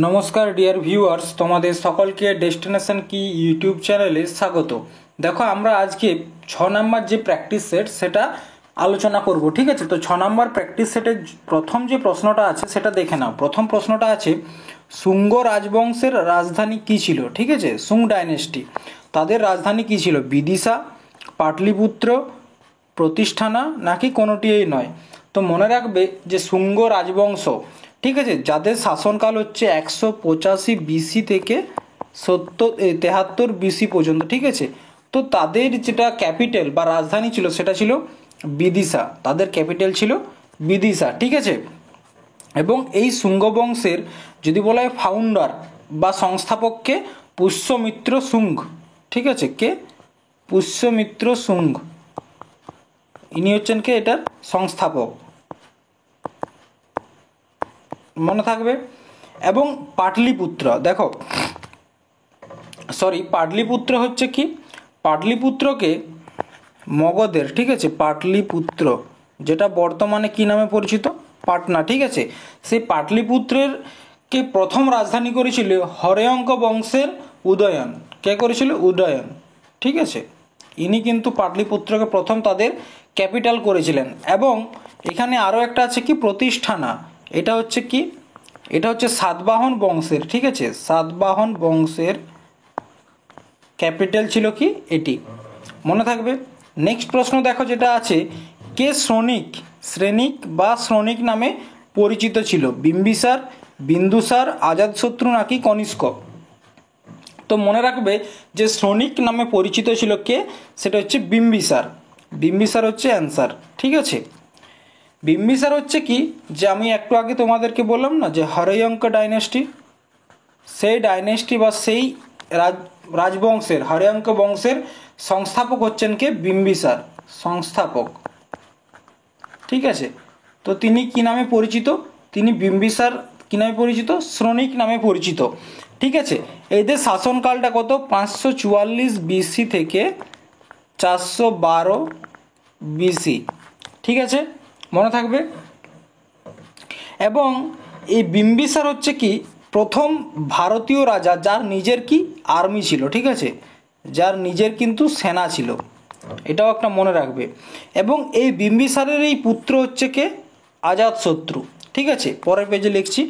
নমস্কার dear viewers, তোমাদের সকলকে ডেস্টিনেশন কি ইউটিউব চ্যানেলে স্বাগত। দেখো, আমরা আজকে 6 নম্বর যে প্র্যাকটিস সেট সেটা আলোচনা করব। ঠিক আছে, তো 6 নম্বর প্র্যাকটিস সেটের প্রথম যে প্রশ্নটা আছে সেটা দেখে নাও। প্রথম প্রশ্নটা আছে, শুঙ্গ রাজবংশের রাজধানী কী ছিল? ঠিক আছে, শুং ডাইনেস্টি, তাদের রাজধানী কী ছিল? বিদিশা, পাটলিপুত্র, প্রতিষ্ঠানা নাকি কোনোটিই নয়? তো মনে রাখবে যে শুঙ্গ রাজবংশ, ঠিক আছে, যাদের শাসনকাল হচ্ছে 185 বিসি থেকে 73 বিসি পর্যন্ত। ঠিক আছে, তো তাদের যেটা ক্যাপিটাল বা রাজধানী ছিল সেটা ছিল বিদিশা, তাদের ক্যাপিটাল ছিল বিদিশা। ঠিক আছে, এবং এই শুঙ্গ বংশের যদি বলা হয় ফাউন্ডার বা সংস্থাপককে পুষ্যমিত্র শুঙ্গ। ঠিক আছে, কে? পুষ্যমিত্র শুঙ্গ, ইনি হচ্ছেন কে? এটার সংস্থাপক, মনে থাকবে। এবং পাটলিপুত্র, দেখো পাটলিপুত্র হচ্ছে কি? পাটলিপুত্রকে মগধের, ঠিক আছে, পাটলিপুত্র যেটা বর্তমানে কি নামে পরিচিত? পাটনা। ঠিক আছে, সেই পাটলিপুত্রের কে প্রথম রাজধানী করেছিল হরেয়ঙ্ক বংশের উদয়ন। কে করেছিল? উদয়ন। ঠিক আছে, ইনি কিন্তু পাটলিপুত্রকে প্রথম তাদের ক্যাপিটাল করেছিলেন। এবং এখানে আরও একটা আছে কি? প্রতিষ্ঠানা। এটা হচ্ছে কি? এটা হচ্ছে সাতবাহন বংশের। ঠিক আছে, সাতবাহন বংশের ক্যাপিটাল ছিল কি? এটি, মনে থাকবে। নেক্সট প্রশ্ন দেখো যেটা আছে, কে শ্রেণিক বা শ্রনিক নামে পরিচিত ছিল? বিম্বিসার, বিন্দুসার, আজাতশত্রু নাকি কনিষ্ক? তো মনে রাখবে যে শ্রনিক নামে পরিচিত ছিল কে? সেটা হচ্ছে বিম্বিসার। বিম্বিসার হচ্ছে অ্যান্সার। ঠিক আছে, বিম্বিসার হচ্ছে কি? যে আমি একটু আগে তোমাদেরকে বললাম না যে হরেয়ঙ্ক ডাইনেস্টি, সেই ডাইনেস্টি বা সেই রাজবংশের হরেয়ঙ্ক বংশের সংস্থাপক হচ্ছেন কে? বিম্বিসার, সংস্থাপক। ঠিক আছে, তো তিনি কি নামে পরিচিত? তিনি বিম্বিসার কি নামে পরিচিত? শ্রনিক নামে পরিচিত। ঠিক আছে, এদের শাসনকালটা কত? 544 বিসি থেকে 412 বিসি। ঠিক আছে, মনে থাকবে। এবং এই বিম্বিসার হচ্ছে কি? প্রথম ভারতীয় রাজা যার নিজের কি আর্মি ছিল। ঠিক আছে, যার নিজের কিন্তু সেনা ছিল, এটাও একটা মনে রাখবে। এবং এই বিম্বিসারের এই পুত্র হচ্ছে কে? আজাতশত্রু। ঠিক আছে, পরের পেজে লিখছি,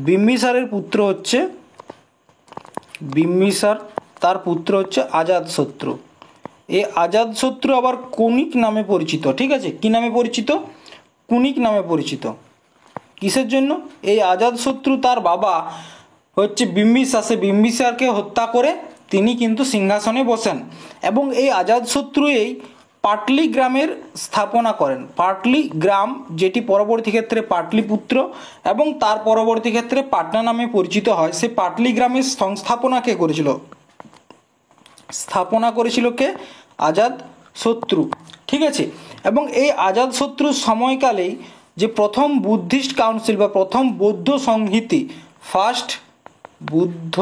বিম্বিসারের পুত্র হচ্ছে বিম্বিসার, তার পুত্র হচ্ছে আজাতশত্রু। এই আজাতশত্রু আবার কুনিক নামে পরিচিত। ঠিক আছে, কি নামে পরিচিত? কুনিক নামে পরিচিত। কিসের জন্য? এই আজাতশত্রু তার বাবা হচ্ছে বিম্বিসার, সে বিম্বিসারকে হত্যা করে তিনি কিন্তু সিংহাসনে বসেন। এবং এই আজাতশত্রু এই পাটলি গ্রামের স্থাপনা করেন। পাটলি গ্রাম, যেটি পরবর্তী ক্ষেত্রে পাটলিপুত্র এবং তার পরবর্তী ক্ষেত্রে পাটনা নামে পরিচিত হয়, সে পাটলি গ্রামের সংস্থাপনা কে করেছিল? স্থাপনা করেছিল কে? আজাতশত্রু। ঠিক আছে, এবং এই আজাতশত্রুর সময়কালেই যে প্রথম বুদ্ধিস্ট কাউন্সিল বা প্রথম বৌদ্ধ সংহিতি, ফার্স্ট বুদ্ধ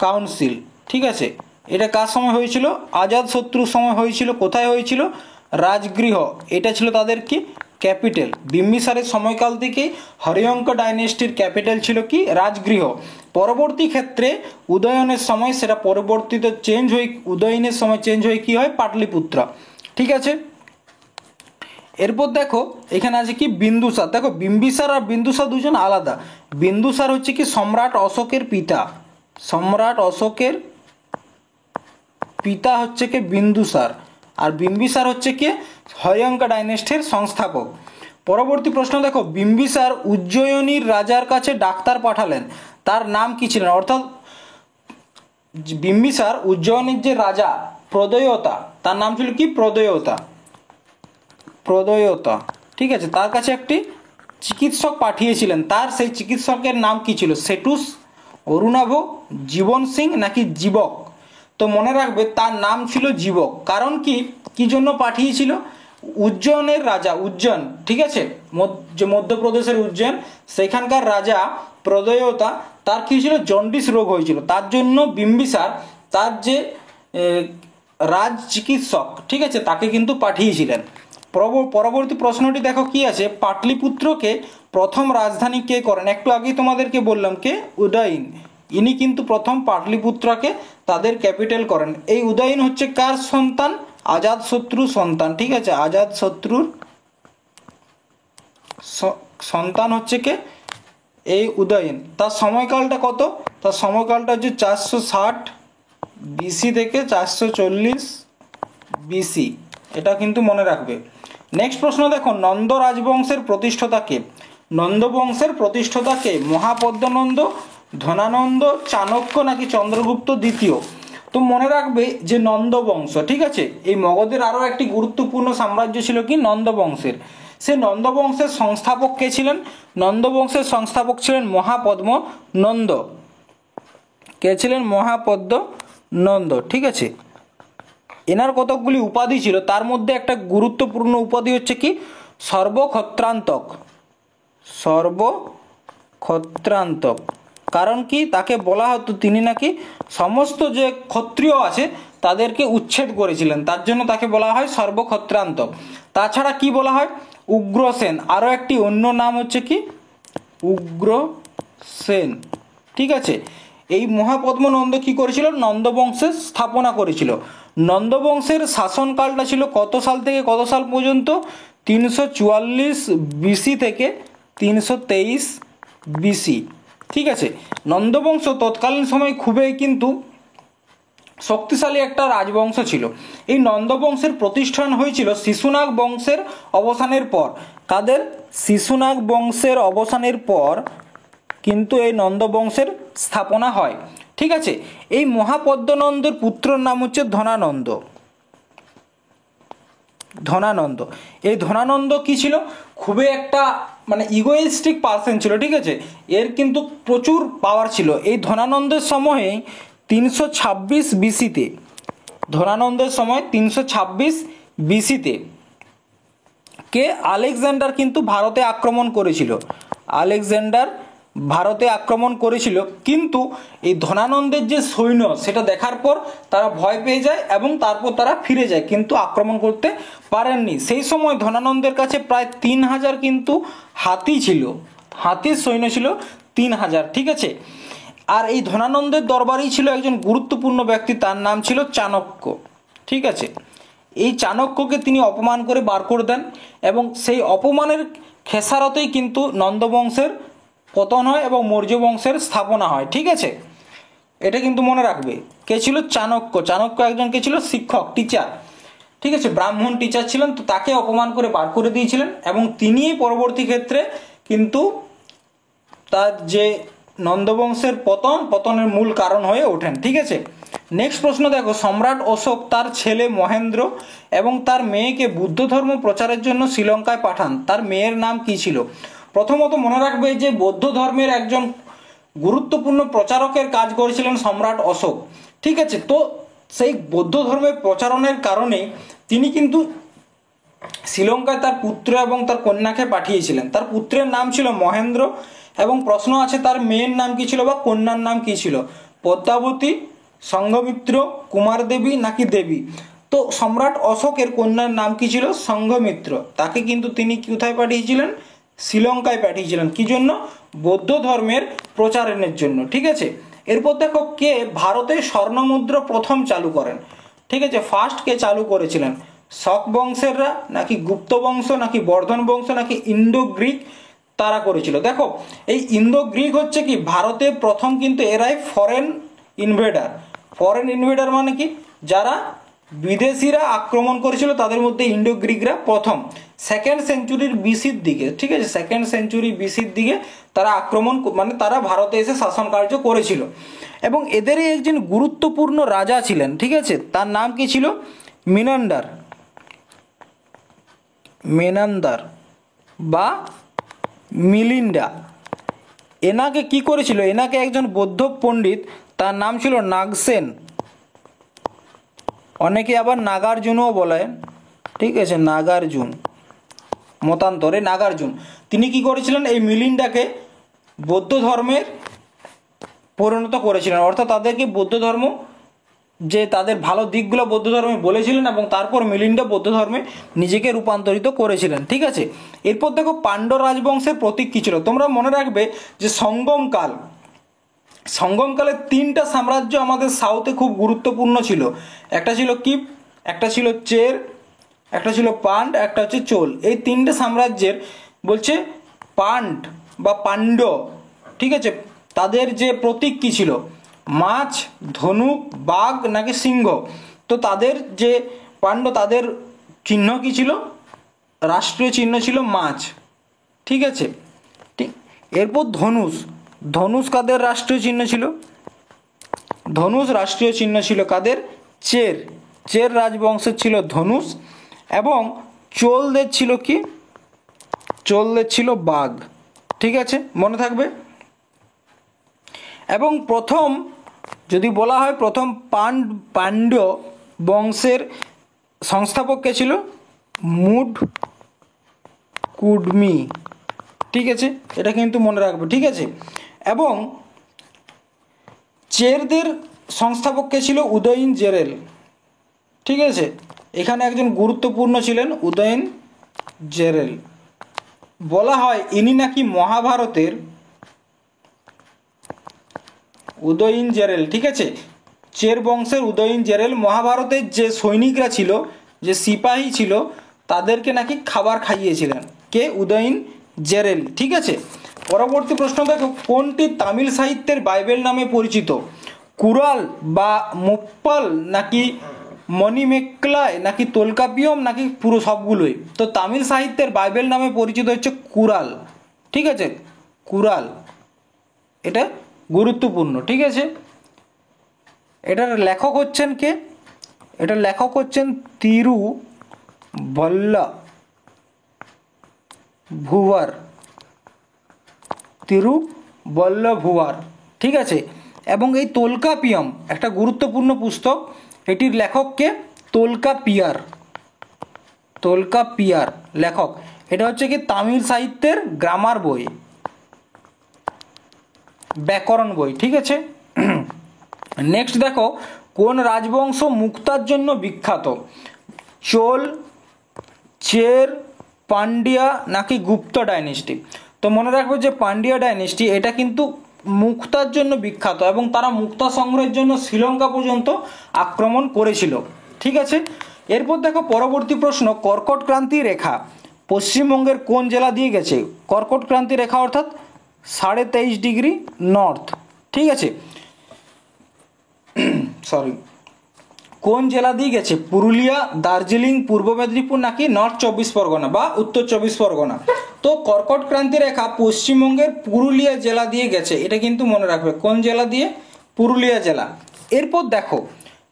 কাউন্সিল, ঠিক আছে, এটা কার সময় হয়েছিল? আজাতশত্রুর সময় হয়েছিল। কোথায় হয়েছিল? রাজগৃহ। এটা ছিল তাদের কি? ক্যাপিটাল। বিম্বিসারের সময়কাল থেকে হরিয়ঙ্ক ডাইনেস্টির ক্যাপিটাল ছিল কি? রাজগৃহ। পরবর্তী ক্ষেত্রে উদয়নের সময় সেটা পরবর্তীতে চেঞ্জ হয়ে, উদয়নের সময় চেঞ্জ হয়ে কি হয়? পাটলিপুত্র। ঠিক আছে, এরপর দেখো এখানে আছে কি? বিন্দুসার। দেখো, বিম্বিসার আর বিন্দুসার দুজন আলাদা। বিন্দুসার হচ্ছে কি সম্রাট অশোকের পিতা। সম্রাট অশোকের পিতা হচ্ছে কি? বিন্দুসার। আর বিম্বিসার হচ্ছে কি? হরিয়ঙ্ক ডাইনেস্টির সংস্থাপক। পরবর্তী প্রশ্ন দেখো, বিম্বিসার উজ্জয়িনীর রাজার কাছে ডাক্তার পাঠালেন, তার নাম কি ছিলেন? অর্থাৎ বিম্বিসার উজ্জয়িনীর যে রাজা প্রদয়তা, তার নাম ছিল কি? প্রদয়তা। প্রদয়তা। ঠিক আছে, তার কাছে একটি চিকিৎসক পাঠিয়েছিলেন, তার সেই চিকিৎসকের নাম কি ছিল? সেটুস, অরুণাভ, জীবন সিং নাকি জীবক? তো মনে রাখবে তার নাম ছিল জীবক। কারণ কি? কি জন্য পাঠিয়েছিল? উজ্জয়নের রাজা, উজ্জয়ন, ঠিক আছে, যে মধ্যপ্রদেশের উজ্জয়ন, সেখানকার রাজা প্রদয়তা, তার কি ছিল? জন্ডিস রোগ হয়েছিল। তার জন্য বিম্বিসার তার যে রাজ চিকিৎসক, ঠিক আছে, তাকে কিন্তু পাঠিয়েছিলেন। পরবর্তী প্রশ্নটি দেখো কি আছে, পাটলিপুত্রকে প্রথম রাজধানী কে করেন? একটু আগেই তোমাদেরকে বললাম কে, উদয়ন। ইনি কিন্তু প্রথম পাটলিপুত্রকে তাদের ক্যাপিটাল করেন। এই উদয়ন হচ্ছে কার সন্তান? অজাতশত্রুর সন্তান। ঠিক আছে, অজাতশত্রুর সন্তান হচ্ছে কে? এই উদয়ন। তার সময়কালটা কত? তার সময়কালটা হচ্ছে 460 বিসি থেকে 440 বিসি। এটা কিন্তু মনে রাখবে। নেক্সট প্রশ্ন দেখো, নন্দ রাজবংশের প্রতিষ্ঠাতা কে? নন্দ বংশের প্রতিষ্ঠাতা কে? মহাপদ্মনন্দ, ধনানন্দ, চাণক্য নাকি চন্দ্রগুপ্ত দ্বিতীয়? তো মনে রাখবে যে নন্দ বংশ। ঠিক আছে, এই মগধের আরও একটি গুরুত্বপূর্ণ সাম্রাজ্য ছিল কি? নন্দ বংশের। সে নন্দ বংশের সংস্থাপক কে ছিলেন? নন্দ বংশের সংস্থাপক ছিলেন মহাপদ্ম নন্দ। কে ছিলেন? মহাপদ্ম নন্দ। ঠিক আছে, এনার কতকগুলি উপাধি ছিল, তার মধ্যে একটা গুরুত্বপূর্ণ উপাধি হচ্ছে কি? সর্বক্ষত্রান্তক। সর্বক্ষত্রান্তক। কারণ কি? তাকে বলা হতো তিনি নাকি সমস্ত যে ক্ষত্রিয় আছে তাদেরকে উচ্ছেদ করেছিলেন, তার জন্য তাকে বলা হয় সর্বক্ষত্রান্তক। তাছাড়া কি বলা হয়? উগ্রসেন। আরও একটি অন্য নাম হচ্ছে কি? উগ্রসেন। ঠিক আছে, এই মহাপদ্মনন্দ কি করেছিল? নন্দবংশের স্থাপনা করেছিল। নন্দবংশের শাসনকালটা ছিল কত সাল থেকে কত সাল পর্যন্ত? 344 বিসি থেকে 323 বিসি। ঠিক আছে, নন্দবংশ তৎকালীন সময় খুবই কিন্তু শক্তিশালী একটা রাজবংশ ছিল। এই নন্দবংশের প্রতিষ্ঠান হয়েছিল শিশুনাগ বংশের অবসানের পর। কাদের? শিশুনাগ বংশের অবসানের পর কিন্তু এই নন্দবংশের স্থাপনা হয়। ঠিক আছে, এই মহাপদ্মনন্দের পুত্রর নাম হচ্ছে ধনানন্দ। ধনানন্দ। এই ধনানন্দ কি ছিল? খুবই একটা মানে ইগোইস্টিক পার্সন ছিল। ঠিক আছে, এর কিন্তু প্রচুর পাওয়ার ছিল। এই ধনানন্দের সময়ে 326 বিসিতে, ধনানন্দের সময় 326 বিসিতে কে আলেকজান্ডার কিন্তু ভারতে আক্রমণ করেছিল। আলেকজান্ডার ভারতে আক্রমণ করেছিল, কিন্তু এই ধনানন্দের যে সৈন্য সেটা দেখার পর তারা ভয় পেয়ে যায় এবং তারপর তারা ফিরে যায়, কিন্তু আক্রমণ করতে পারেননি। সেই সময় ধনানন্দের কাছে প্রায় 3000 কিন্তু হাতি ছিল, হাতির সৈন্য ছিল 3000। ঠিক আছে, আর এই ধনানন্দের দরবারেই ছিল একজন গুরুত্বপূর্ণ ব্যক্তি, তার নাম ছিল চাণক্য। ঠিক আছে, এই চাণক্যকে তিনি অপমান করে বার করে দেন এবং সেই অপমানের খেসারতেই কিন্তু নন্দবংশের পতন হয় এবং মৌর্য বংশের স্থাপনা হয়। ঠিক আছে, এটা কিন্তু মনে রাখবে। কে ছিল? চাণক্য। চাণক্য একজন কে ছিল? শিক্ষক, টিচার। ঠিক আছে, ব্রাহ্মণ টিচার ছিলেন, তো তাকে অপমান করে বার করে দিয়েছিলেন এবং তিনিই পরবর্তী ক্ষেত্রে কিন্তু তার যে নন্দবংশের পতনের মূল কারণ হয়ে ওঠেন। ঠিক আছে, নেক্সট প্রশ্ন দেখো, সম্রাট অশোক তার ছেলে মহেন্দ্র এবং তার মেয়েকে বুদ্ধ ধর্ম প্রচারের জন্য শ্রীলঙ্কায় পাঠান। তার মেয়ের নাম কি ছিল? প্রথমত মনে রাখবে যে বৌদ্ধ ধর্মের একজন গুরুত্বপূর্ণ প্রচারকের কাজ করেছিলেন সম্রাট অশোক। ঠিক আছে, তো সেই বৌদ্ধ ধর্মের প্রচারণের কারণে তিনি কিন্তু শ্রীলঙ্কায় তার পুত্র এবং তার কন্যাকে পাঠিয়েছিলেন। তার পুত্রের নাম ছিল মহেন্দ্র এবং প্রশ্ন আছে তার মেয়ের নাম কি ছিল বা কন্যার নাম কি ছিল? পদ্মাবতী, সংঘমিত্র, কুমার দেবী নাকি দেবী? তো সম্রাট অশোকের কন্যার নাম কি ছিল? সংঘমিত্র। তাকে কিন্তু তিনি কোথায় পাঠিয়েছিলেন? শ্রীলঙ্কায় পাঠিয়েছিলেন। কি জন্য? বৌদ্ধ ধর্মের প্রচারণের জন্য। ঠিক আছে, এরপর দেখো কে ভারতে স্বর্ণমুদ্রা প্রথম চালু করেন? ঠিক আছে, ফার্স্ট কে চালু করেছিলেন? শক বংশেররা নাকি গুপ্ত বংশ নাকি বর্ধন বংশ নাকি ইন্ডো গ্রিক তারা করেছিল? দেখো, এই ইন্দো গ্রিক হচ্ছে কি ভারতে প্রথম কিন্তু এরাই ফরেন ইনভেডার। ফরেন ইনভেডার মানে কি? যারা বিদেশিরা আক্রমণ করেছিল তাদের মধ্যে ইন্ডো গ্রিকরা প্রথম। সেকেন্ড সেঞ্চুরির বিসির দিকে, ঠিক আছে, সেকেন্ড সেঞ্চুরি বিসির দিকে তারা আক্রমণ মানে তারা ভারতে এসে শাসন কার্য করেছিল এবং এদেরই একজন গুরুত্বপূর্ণ রাজা ছিলেন। ঠিক আছে, তার নাম কি ছিল? মিনান্ডার। মেনান্দার বা মিলিন্ডা। এনাকে কি করেছিল? এনাকে একজন বৌদ্ধ পণ্ডিত, তার নাম ছিল নাগসেন, অনেকে আবার নাগার্জুনও বলেন। ঠিক আছে, নাগার্জুন, মতান্তরে নাগার্জুন। তিনি কি করেছিলেন? এই মিলিন্ডাকে বৌদ্ধ ধর্মের পরিণত করেছিলেন, অর্থাৎ তাদেরকে বৌদ্ধ ধর্ম যে তাদের ভালো দিকগুলো বৌদ্ধ ধর্মে বলেছিলেন এবং তারপর মিলিন্ডা বৌদ্ধ ধর্মে নিজেকে রূপান্তরিত করেছিলেন। ঠিক আছে, এরপর দেখো পাণ্ড্য রাজবংশের প্রতীক কী ছিল। তোমরা মনে রাখবে যে সঙ্গমকালে তিনটা সাম্রাজ্য আমাদের সাউথে খুব গুরুত্বপূর্ণ ছিল। একটা ছিল কিপ, একটা ছিল চের, একটা ছিল পান্ড, একটা হচ্ছে চোল। এই তিনটে সাম্রাজ্যের বলছে পাণ্ড, ঠিক আছে, তাদের যে প্রতীক কী ছিল, মাছ, ধনুক, বাঘ নাকি সিংহ। তো তাদের যে পাণ্ড, তাদের চিহ্ন কী ছিল, রাষ্ট্রীয় চিহ্ন ছিল মাছ। ঠিক আছে, ঠিক। এরপর ধনুষ কাদের রাষ্ট্রীয় চিহ্ন ছিল, ধনুষ রাষ্ট্রীয় চিহ্ন ছিল কাদের, চের রাজবংশের ছিল ধনুষ। এবং চোলদের ছিল কি, চোলদের ছিল বাঘ। ঠিক আছে, মনে থাকবে। এবং প্রথম যদি বলা হয় প্রথম পাণ্ড্য বংশের সংস্থাপক কে ছিল, মুডকুডমি। ঠিক আছে, এটা কিন্তু মনে রাখবে। ঠিক আছে, এবং চেরদের সংস্থাপক কে ছিল উদয়ন জেরেল। ঠিক আছে, এখানে একজন গুরুত্বপূর্ণ ছিলেন উদয়ন জেরেল। বলা হয় ইনি নাকি মহাভারতের উদয়ন জেরেল। ঠিক আছে, চের বংশের উদয়ন জেরেল মহাভারতের যে সৈনিকরা ছিল, যে সিপাহী ছিল, তাদেরকে নাকি খাবার খাইয়েছিলেন কে, উদয়ন জেরেল। ঠিক আছে, পরবর্তী প্রশ্ন দেখো, কোনটি তামিল সাহিত্যের বাইবেল নামে পরিচিত, কুরাল বা মুপ্পাল নাকি মণিমেক্কালাই নাকি তোলকাপিয়ম নাকি পুরো সবগুলোই। তো তামিল সাহিত্যের বাইবেল নামে পরিচিত হচ্ছে কুরাল। ঠিক আছে, কুরাল, এটা গুরুত্বপূর্ণ। ঠিক আছে, এটার লেখক হচ্ছেন কে, এটার লেখক হচ্ছেন তিরুবল্লভুয়ার। ঠিক আছে, এবং এই তোলকাপিয়ম একটা গুরুত্বপূর্ণ পুস্তক, এটির লেখককে তোলকাপিয়ার লেখক। এটা হচ্ছে কি তামিল সাহিত্যের গ্রামার বই, ব্যাকরণ বই। ঠিক আছে, নেক্সট দেখো, কোন রাজবংশ মুক্তার জন্য বিখ্যাত, চোল, চের, পান্ডিয়া নাকি গুপ্ত ডাইনেস্টি। তো মনে রাখবে যে পান্ডিয়া ডাইনেস্টি এটা কিন্তু মুক্তার জন্য বিখ্যাত এবং তারা মুক্তা সংগ্রহের জন্য শ্রীলঙ্কা পর্যন্ত আক্রমণ করেছিল। ঠিক আছে, এরপর দেখো পরবর্তী প্রশ্ন, কর্কট ক্রান্তি রেখা পশ্চিমবঙ্গের কোন জেলা দিয়ে গেছে, কর্কট ক্রান্তি রেখা অর্থাৎ 23.5 নর্থ। ঠিক আছে, কোন জেলা দিয়ে গেছে, পুরুলিয়া, দার্জিলিং, পূর্ব মেদিনীপুর নাকি নর্থ 24 পরগনা বা উত্তর 24 পরগনা। তো কর্কট ক্রান্তি রেখা পশ্চিমবঙ্গের পুরুলিয়া জেলা দিয়ে গেছে, এটা কিন্তু মনে রাখবে, কোন জেলা দিয়ে, পুরুলিয়া জেলা। এরপর দেখো,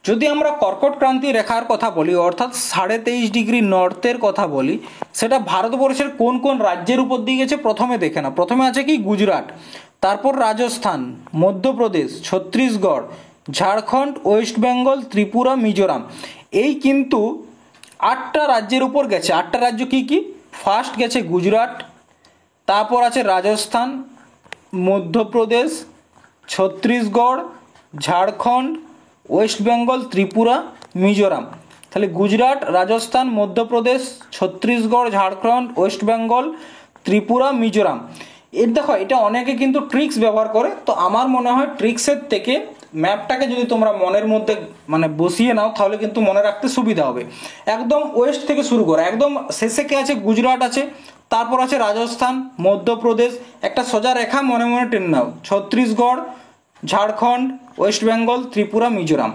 যদি আমরা কর্কট ক্রান্তি রেখার কথা বলি অর্থাৎ 23.5 নর্থের কথা বলি, সেটা ভারতবর্ষের কোন কোন রাজ্যের উপর দিয়ে গেছে প্রথমে দেখে না। প্রথমে আছে কি গুজরাট, তারপর রাজস্থান, মধ্যপ্রদেশ, ছত্তিশগড়, ঝাড়খণ্ড, ওয়েস্ট বেঙ্গল, ত্রিপুরা, মিজোরাম। এই কিন্তু 8টা রাজ্যের উপর গেছে। 8টা রাজ্য কি কি, ফার্স্ট গেছে গুজরাট, তারপর আছে রাজস্থান, মধ্যপ্রদেশ, ছত্তিশগড়, ঝাড়খণ্ড, ওয়েস্ট বেঙ্গল, ত্রিপুরা, মিজোরাম। তাহলে গুজরাট, রাজস্থান, মধ্যপ্রদেশ, ছত্তিশগড়, ঝাড়খণ্ড, ওয়েস্ট বেঙ্গল, ত্রিপুরা, মিজোরাম। এর দেখো এটা অনেকে কিন্তু ট্রিক্স ব্যবহার করে, তো আমার মনে হয় ট্রিক্সের থেকে ম্যাপটাকে যদি তোমরা মনের মধ্যে মানে বসিয়ে নাও তাহলে কিন্তু মনে রাখতে সুবিধা হবে। একদম ওয়েস্ট থেকে শুরু করো, একদম শেষে কে আছে, গুজরাট আছে, তারপর আছে রাজস্থান, মধ্যপ্রদেশ, একটা সোজা রেখা মনে মনে টেনে নাও, ছত্তিশগড়, ঝাড়খণ্ড, ওয়েস্ট বেঙ্গল, ত্রিপুরা, মিজোরাম।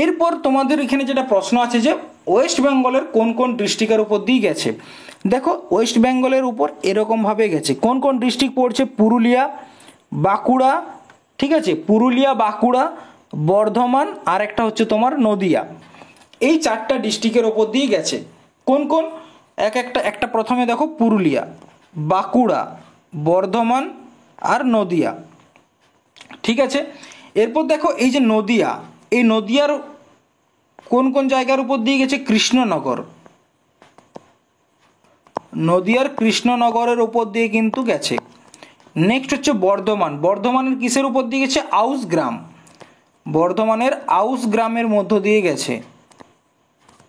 এরপর তোমাদের এখানে যেটা প্রশ্ন আছে যে ওয়েস্ট বেঙ্গলের কোন কোন ডিস্ট্রিক্টের উপর দিয়ে গেছে। দেখো ওয়েস্ট বেঙ্গলের উপর এরকমভাবে গেছে, কোন কোন ডিস্ট্রিক্ট পড়ছে, পুরুলিয়া, বাঁকুড়া, ঠিক আছে, পুরুলিয়া, বাঁকুড়া, বর্ধমান, আর একটা হচ্ছে তোমার নদিয়া। এই 4টা ডিস্ট্রিক্টের ওপর দিয়ে গেছে। কোন কোন, একটা প্রথমে দেখো পুরুলিয়া, বাঁকুড়া, বর্ধমান আর নদিয়া। ঠিক আছে, এরপর দেখো এই যে নদিয়া, এই নদিয়ার কোন কোন জায়গার উপর দিয়ে গেছে, কৃষ্ণনগর, নদিয়ার কৃষ্ণনগরের উপর দিয়ে কিন্তু গেছে। নেক্সট হচ্ছে বর্ধমানের কিসের উপর দিয়ে গেছে, আউশ গ্রাম। বর্ধমানের আউশ গ্রামের মধ্য দিয়ে গেছে।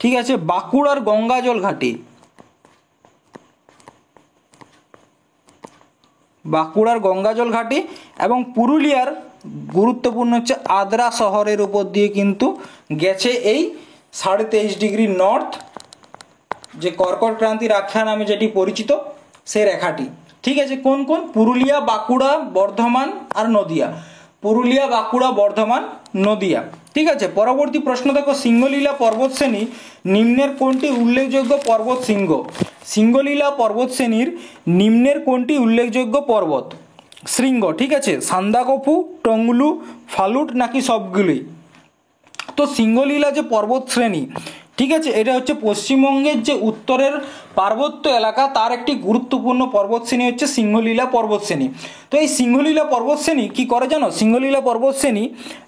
ঠিক আছে, বাঁকুড়ার গঙ্গাজল ঘাটি, বাঁকুড়ার গঙ্গাজল ঘাটি এবং পুরুলিয়ার গুরুত্বপূর্ণ হচ্ছে আদ্রা শহরের উপর দিয়ে কিন্তু গেছে এই 23.5° নর্থ, যে কর্কট ক্রান্তি রেখা নামে যেটি পরিচিত সেই রেখাটি। ঠিক আছে, কোন কোন? পুরুলিয়া, বাঁকুড়া, বর্ধমান আর নদিয়া। পুরুলিয়া, বাঁকুড়া, বর্ধমান, নদিয়া। ঠিক আছে, পরবর্তী প্রশ্ন দেখো, সিংহলীলা পর্বতশ্রেণী নিম্নের কোনটি উল্লেখযোগ্য পর্বত শৃঙ্গ? সিংহলীলা পর্বতশ্রেণীর নিম্নের কোনটি উল্লেখযোগ্য পর্বত শৃঙ্গ? ঠিক আছে, সান্দাকফু, টংলু, ফালুট নাকি সবগুলি? তো সিংহলীলা যে পর্বত শ্রেণী, ঠিক আছে, এটা হচ্ছে পশ্চিমবঙ্গের যে উত্তরের পার্বত্য এলাকা তার একটি গুরুত্বপূর্ণ পর্বতশ্রেণী হচ্ছে সিংহলীলা পর্বতশ্রেণী। তো এই সিংহলীলা পর্বতশ্রেণী কি করে জানো? সিংহলীলা পর্বতশ্রেণী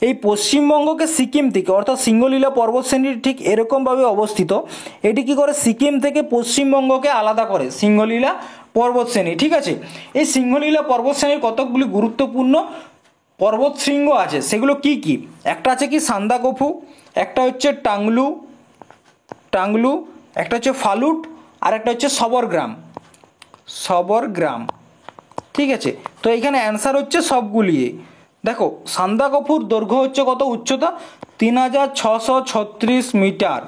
এই পশ্চিমবঙ্গকে সিকিম থেকে, অর্থাৎ সিংহলীলা পর্বতশ্রেণীর ঠিক এরকমভাবে অবস্থিত, এটি কি করে? সিকিম থেকে পশ্চিমবঙ্গকে আলাদা করে সিংহলীলা পর্বতশ্রেণী। ঠিক আছে, এই সিংহলীলা পর্বতশ্রেণীর কতকগুলি গুরুত্বপূর্ণ পর্বত শৃঙ্গ আছে, সেগুলো কি কি? একটা আছে কি সান্দাকফু, একটা হচ্ছে টাংলু, একটা হচ্ছে ফালুট, আর একটা হচ্ছে সবরগ্রাম। ঠিক আছে, তো এখানে অ্যান্সার হচ্ছে সবগুলি। দেখো, সান্দাকফুর দৈর্ঘ্য হচ্ছে কত? উচ্চতা 3636 মিটার।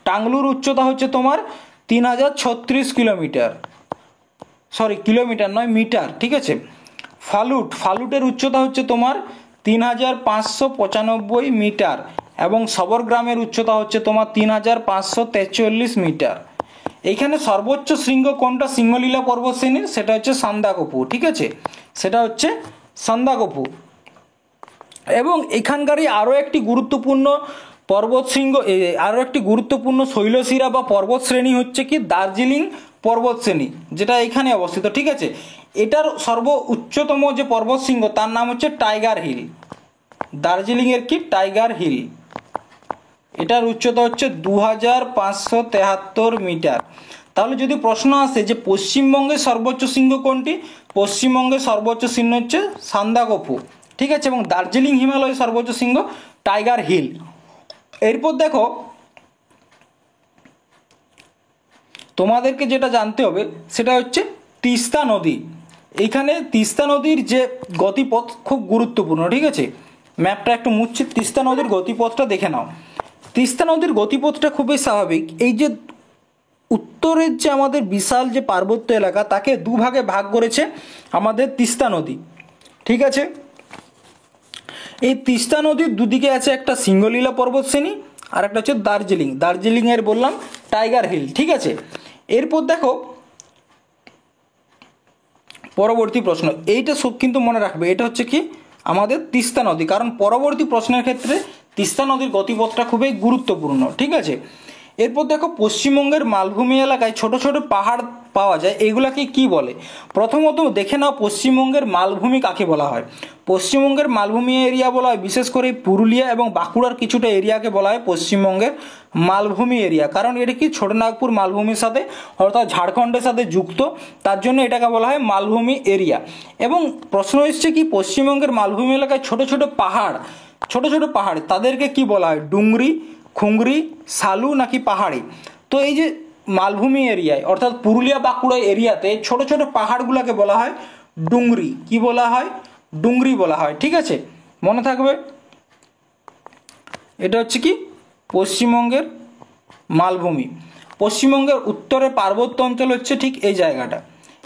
টাংলুর উচ্চতা হচ্ছে তোমার 3036 কিলোমিটার, সরি কিলোমিটার নয়, মিটার। ঠিক আছে, ফালুটের উচ্চতা হচ্ছে তোমার 3595 মিটার এবং সবরগ্রামের উচ্চতা হচ্ছে তোমার 3543 মিটার। এইখানে সর্বোচ্চ শৃঙ্গ কোনটা সিংহলীলা পর্বতশ্রেণীর? সেটা হচ্ছে সান্দাকফু। ঠিক আছে, সেটা হচ্ছে সান্দাকফু। এবং এখানকারই আরও একটি গুরুত্বপূর্ণ পর্বতশৃঙ্গ, আরও একটি গুরুত্বপূর্ণ শৈলশিরা বা পর্বত শ্রেণী হচ্ছে কি দার্জিলিং পর্বতশ্রেণী, যেটা এখানে অবস্থিত। ঠিক আছে, এটার উচ্চতম যে পর্বতশৃঙ্গ তার নাম হচ্ছে টাইগার হিল। দার্জিলিংয়ের কি টাইগার হিল, এটার উচ্চতা হচ্ছে 2573 মিটার। তাহলে যদি প্রশ্ন আসে যে পশ্চিমবঙ্গের সর্বোচ্চ শৃঙ্গ কোনটি? পশ্চিমবঙ্গের সর্বোচ্চ শৃঙ্গ হচ্ছে সান্দাকফু। ঠিক আছে, এবং দার্জিলিং হিমালয়ের সর্বোচ্চ শৃঙ্গ টাইগার হিল। এরপর দেখো, তোমাদেরকে যেটা জানতে হবে সেটা হচ্ছে তিস্তা নদী। এইখানে তিস্তা নদীর যে গতিপথ খুব গুরুত্বপূর্ণ। ঠিক আছে, ম্যাপটা একটু মুছছি, তিস্তা নদীর গতিপথটা দেখে নাও। তিস্তা নদীর গতিপথটা খুবই স্বাভাবিক। এই যে উত্তরের যে আমাদের বিশাল যে পার্বত্য এলাকা তাকে দুভাগে ভাগ করেছে আমাদের তিস্তা নদী। ঠিক আছে, এই তিস্তা নদীর দুদিকে আছে একটা সিংহলীলা পর্বতশ্রেণী আর একটা হচ্ছে দার্জিলিংয়ের বললাম টাইগার হিল। ঠিক আছে, এরপর দেখো পরবর্তী প্রশ্ন, এইটা সব কিন্তু মনে রাখবে, এটা হচ্ছে কি আমাদের তিস্তা নদী, কারণ পরবর্তী প্রশ্নের ক্ষেত্রে তিস্তা নদীর গতিপথটা খুবই গুরুত্বপূর্ণ। ঠিক আছে, এরপর দেখো পশ্চিমবঙ্গের মালভূমি এলাকায় ছোট ছোট পাহাড় পাওয়া যায়, এগুলাকে কি বলে? প্রথমত দেখে নাও পশ্চিমবঙ্গের মালভূমি কাকে বলা হয়। পশ্চিমবঙ্গের মালভূমি এরিয়া বলা হয় বিশেষ করে পুরুলিয়া এবং বাঁকুড়ার কিছুটা এরিয়াকে বলা হয় পশ্চিমবঙ্গের মালভূমি এরিয়া, কারণ এটা কি ছোটনাগপুর মালভূমির সাথে অর্থাৎ ঝাড়খণ্ডের সাথে যুক্ত, তার জন্য এটাকে বলা হয় মালভূমি এরিয়া। এবং প্রশ্ন এসছে কি পশ্চিমবঙ্গের মালভূমি এলাকায় ছোট ছোট পাহাড় তাদেরকে কি বলা হয়? ডুংরি, খুংরি, সালু নাকি পাহাড়ি? তো এই যে মালভূমি এরিয়ায় অর্থাৎ পুরুলিয়া বাঁকুড়া এরিয়াতে ছোট ছোট পাহাড়গুলোকে বলা হয় ডুংরি। কি বলা হয়? ডুংরি বলা হয়। ঠিক আছে, মনে থাকবে। এটা হচ্ছে কি পশ্চিমবঙ্গের মালভূমি। পশ্চিমবঙ্গের উত্তরে পার্বত্য অঞ্চল হচ্ছে ঠিক এই জায়গাটা।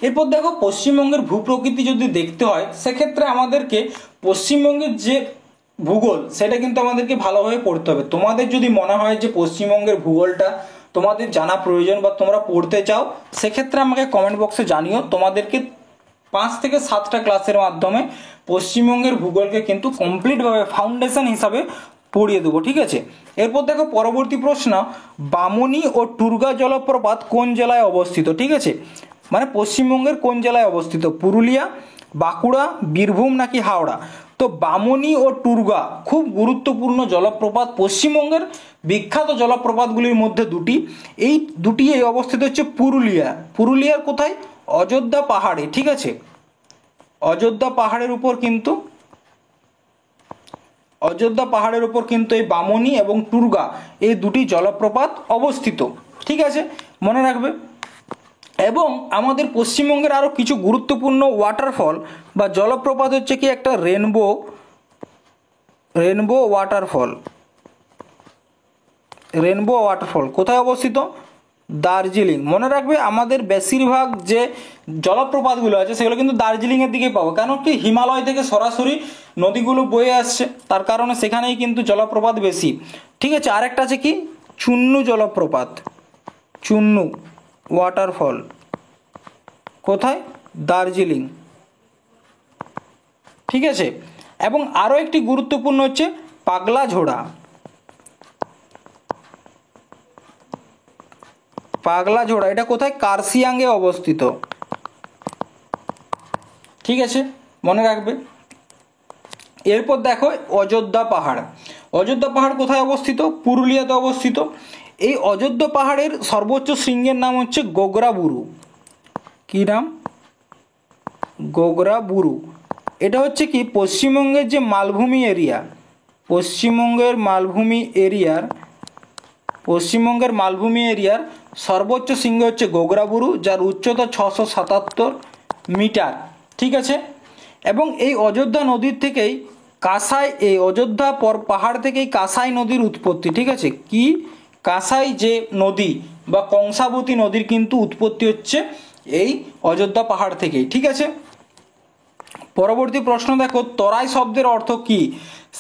এরপর দেখো পশ্চিমবঙ্গের ভূপ্রকৃতি যদি দেখতে হয় সেক্ষেত্রে আমাদেরকে পশ্চিমবঙ্গের যে ভূগোল সেটা কিন্তু আমাদেরকে ভালোভাবে পড়তে হবে। তোমাদের যদি মনে হয় যে পশ্চিমবঙ্গের ভূগোলটা তোমাদের জানা প্রয়োজন বা তোমরা পড়তে চাও, সেক্ষেত্রে আমাকে কমেন্ট বক্সে জানিও। তোমাদেরকে 5 থেকে 7টা ক্লাসের মাধ্যমে পশ্চিমবঙ্গের ভূগোলকে কিন্তু কমপ্লিটভাবে ফাউন্ডেশন হিসাবে পড়িয়ে দেবো। ঠিক আছে, এরপর দেখো পরবর্তী প্রশ্ন, বামনি ও টুরগা জলপ্রপাত কোন জেলায় অবস্থিত? ঠিক আছে, মানে পশ্চিমবঙ্গের কোন জেলায় অবস্থিত? পুরুলিয়া, বাঁকুড়া, বীরভূম নাকি হাওড়া? তো বামনি ও টুরগা খুব গুরুত্বপূর্ণ জলপ্রপাত, পশ্চিমবঙ্গের বিখ্যাত জলপ্রপাতগুলির মধ্যে দুটি। এই দুটি অবস্থিত হচ্ছে পুরুলিয়ার কোথায়? অযোধ্যা পাহাড়ে। ঠিক আছে, অযোধ্যা পাহাড়ের উপর কিন্তু অযোধ্যা পাহাড়ের উপর কিন্তু এই বামনী এবং টুরগা এই দুটি জলপ্রপাত অবস্থিত। ঠিক আছে, মনে রাখবে। এবং আমাদের পশ্চিমবঙ্গের আরও কিছু গুরুত্বপূর্ণ ওয়াটারফল বা জলপ্রপাত হচ্ছে কি একটা রেনবো ওয়াটারফল। রেনবো ওয়াটারফল কোথায় অবস্থিত? দার্জিলিং। মনে রাখবে আমাদের বেশিরভাগ যে জলপ্রপাতগুলো আছে সেগুলো কিন্তু দার্জিলিংয়ের দিকে পাবো, কেন কি হিমালয় থেকে সরাসরি নদীগুলো বয়ে আসছে, তার কারণে সেখানেই কিন্তু জলপ্রপাত বেশি। ঠিক আছে, আরেকটা আছে কি চুন্নু জলপ্রপাত, চুন্নু ওয়াটারফল কোথায়? দার্জিলিং। ঠিক আছে, এবং আরও একটি গুরুত্বপূর্ণ হচ্ছে পাগলা ঝোড়া। পাগলা ঝোড়া এটা কোথায়? কার্শিয়াঙ্গে অবস্থিত। ঠিক আছে, মনে রাখবে। এরপর দেখো অযোধ্যা পাহাড়। অযোধ্যা পাহাড় কোথায় অবস্থিত? পুরুলিয়াতে অবস্থিত। এই অযোধ্যা পাহাড়ের সর্বোচ্চ শৃঙ্গের নাম হচ্ছে গোগরাবুরু। কী নাম? গোগরাবুরু। এটা হচ্ছে কি পশ্চিমবঙ্গের যে মালভূমি এরিয়া, পশ্চিমবঙ্গের মালভূমি এরিয়ার সর্বোচ্চ শৃঙ্গ হচ্ছে গোগরাবুরু, যার উচ্চতা 677 মিটার। ঠিক আছে, এবং এই অযোধ্যা নদীর থেকেই এই অযোধ্যা পাহাড় থেকেই কাঁসাই নদীর উৎপত্তি। ঠিক আছে, কি কাঁসাই যে নদী বা কংসাবতী নদীর কিন্তু উৎপত্তি হচ্ছে এই অযোধ্যা পাহাড় থেকেই। ঠিক আছে, পরবর্তী প্রশ্ন দেখো, তরাই শব্দের অর্থ কি?